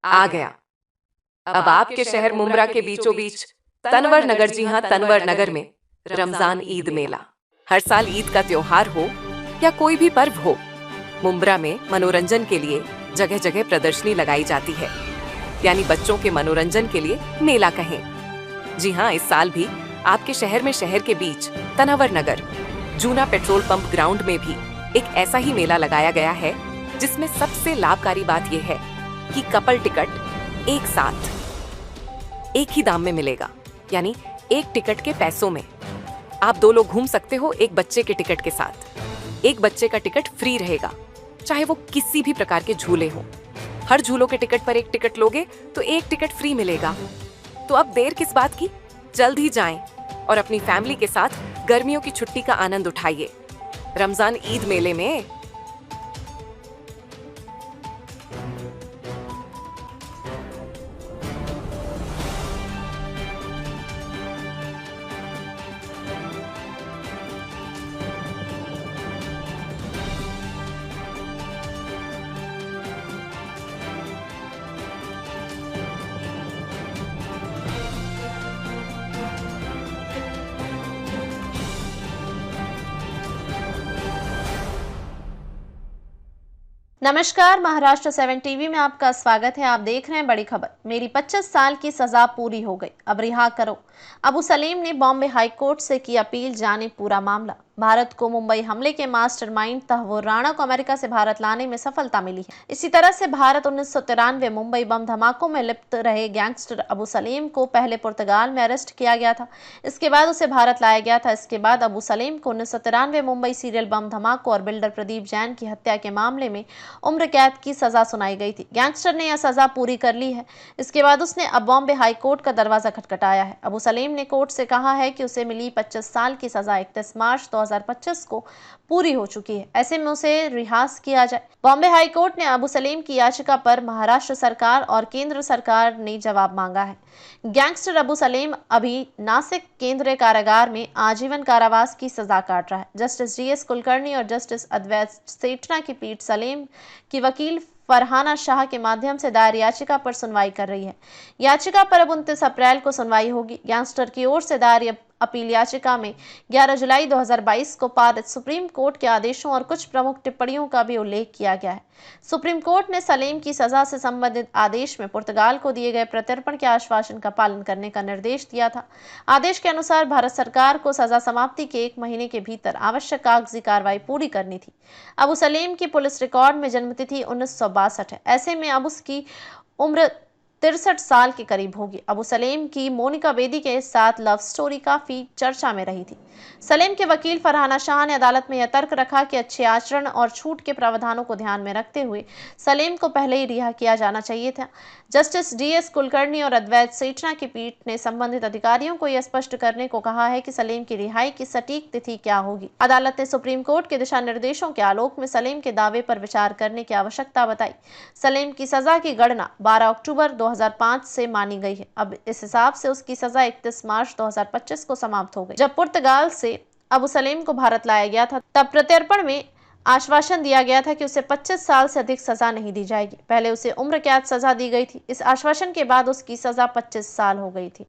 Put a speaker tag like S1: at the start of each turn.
S1: आ गया। अब आपके शहर मुंब्रा के बीचों बीच तनवर नगर, जी हाँ तनवर नगर में रमजान ईद मेला। हर साल ईद का त्योहार हो या कोई भी पर्व हो, मुंब्रा में मनोरंजन के लिए जगह जगह प्रदर्शनी लगाई जाती है, यानी बच्चों के मनोरंजन के लिए मेला कहें। जी हाँ, इस साल भी आपके शहर में शहर के बीच तनवर नगर जूना पेट्रोल पंप ग्राउंड में भी एक ऐसा ही मेला लगाया गया है, जिसमें सबसे लाभकारी बात यह है कि कपल टिकट एक साथ एक ही दाम में मिलेगा, यानी एक टिकट के पैसों में आप दो लोग घूम सकते हो। एक बच्चे के टिकट के साथ एक बच्चे का टिकट फ्री रहेगा, चाहे वो किसी भी प्रकार के झूले हो। हर झूलों के टिकट पर एक टिकट लोगे तो एक टिकट फ्री मिलेगा। तो अब देर किस बात की, जल्द ही जाएं और अपनी फैमिली के साथ गर्मियों की छुट्टी का आनंद उठाइए रमजान ईद मेले में।
S2: नमस्कार, महाराष्ट्र 7 टीवी में आपका स्वागत है। आप देख रहे हैं बड़ी खबर। मेरी 25 साल की सजा पूरी हो गई, अब रिहा करो। अबू सलीम ने बॉम्बे हाई कोर्ट से की अपील, जाने पूरा मामला। भारत को मुंबई हमले के मास्टरमाइंड तहव्वुर राणा को अमेरिका से भारत लाने में सफलता मिली है। इसी तरह से भारत 1993 मुंबई बम धमाकों में लिप्त रहे गैंगस्टर अबू सलीम को पहले पुर्तगाल में अरेस्ट किया गया था, इसके बाद उसे भारत लाया गया था। इसके बाद अबू सलीम को 1993 मुंबई सीरियल बम धमाकों और बिल्डर प्रदीप जैन की हत्या के मामले में उम्र कैद की सजा सुनाई गई थी। गैंगस्टर ने यह सजा पूरी कर ली है। इसके बाद उसने अब बॉम्बे हाई कोर्ट का दरवाजा खटखटाया है। अबू सलीम ने कोर्ट से कहा है कि उसे मिली 25 साल की सजा 31 मार्च 2025 को पूरी हो चुकी है, ऐसे में उसे रिहा किया जाए। बॉम्बे हाई कोर्ट ने अबू सलीम की याचिका पर महाराष्ट्र सरकार और केंद्र सरकार ने जवाब मांगा है। गैंगस्टर अबू सलीम अभी नासिक केंद्रीय कारागार में आजीवन कारावास की सजा काट रहा है। जस्टिस जीएस कुलकर्णी और जस्टिस अद्वैत सेठना की पीठ सलीम की वकील फरहाना शाह के माध्यम से दायर याचिका पर सुनवाई कर रही है। याचिका पर अब 29 अप्रैल को सुनवाई होगी। गैंगस्टर की ओर से दायर अपील याचिका में 11 जुलाई 2022 को पारित सुप्रीम कोर्ट के आदेशों और कुछ प्रमुख टिप्पणियों का भी उल्लेख किया गया है। सुप्रीम कोर्ट ने सलीम की सजा से संबंधित आदेश में पुर्तगाल को दिए गए प्रत्यर्पण के आश्वासन का पालन करने का निर्देश दिया था। आदेश के अनुसार भारत सरकार को सजा समाप्ति के 1 महीने के भीतर आवश्यक कागजी कार्रवाई पूरी करनी थी। अबू सलीम की पुलिस रिकॉर्ड में जन्मतिथि 1962 है, ऐसे में अब उसकी उम्र 63 साल के करीब होगी। अबू सलीम की मोनिका बेदी के साथ लव स्टोरी काफी चर्चा में रही थी। सलीम के वकील फरहाना शाह ने अदालत में यह तर्क रखा कि अच्छे आचरण और छूट के प्रावधानों को ध्यान में रखते हुए सलीम को पहले ही रिहा किया जाना चाहिए था। जस्टिस डीएस कुलकर्णी और अद्वैत सेठना की पीठ ने संबंधित अधिकारियों को यह स्पष्ट करने को कहा है कि सलीम की रिहाई की सटीक तिथि क्या होगी। अदालत ने सुप्रीम कोर्ट के दिशा निर्देशों के आलोक में सलीम के दावे पर विचार करने की आवश्यकता बताई। सलीम की सजा की गणना 12 अक्टूबर 2005 से मानी गई है। अब इस हिसाब से उसकी सजा 31 मार्च 2025 को समाप्त हो गई। जब पुर्तगाल से अबू सलीम को भारत लाया गया था, तब प्रत्यर्पण में आश्वासन दिया गया था कि उसे 25 साल से अधिक सजा नहीं दी जाएगी। पहले उसे उम्र कैद सजा दी गई थी। इस आश्वासन के बाद उसकी सजा 25 साल हो गई थी।